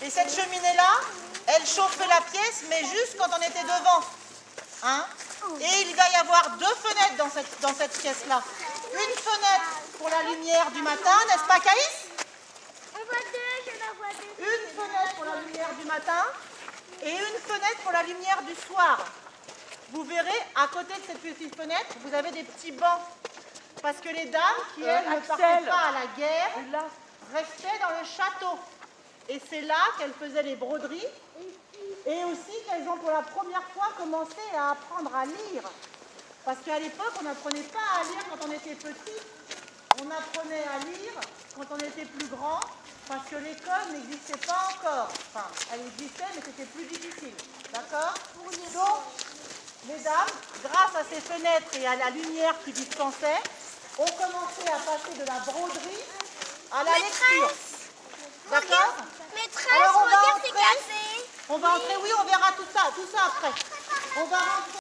Et cette cheminée-là, elle chauffait la pièce, mais juste quand on était devant. Hein? Et il va y avoir deux fenêtres dans cette pièce-là. Une fenêtre pour la lumière du matin, n'est-ce pas Caïs? On voit deux, je la vois deux. Une fenêtre pour la lumière du matin et une fenêtre pour la lumière du soir. Vous verrez, à côté de cette petite fenêtre, vous avez des petits bancs. Parce que les dames, qui elles ne partaient pas à la guerre, restaient dans le château. Et c'est là qu'elles faisaient les broderies. Et aussi qu'elles ont pour la première fois commencé à apprendre à lire. Parce qu'à l'époque, on n'apprenait pas à lire quand on était petit. On apprenait à lire quand on était plus grand, parce que l'école n'existait pas encore. Enfin, elle existait, mais c'était plus difficile. D'accord? Donc, mesdames, grâce à ces fenêtres et à la lumière qui dispensait, on commençait à passer de la broderie à la lecture. D'accord? Maîtresse, Alors, regarde, c'est cassé. on va entrer, oui, on verra tout ça après. On va rentrer.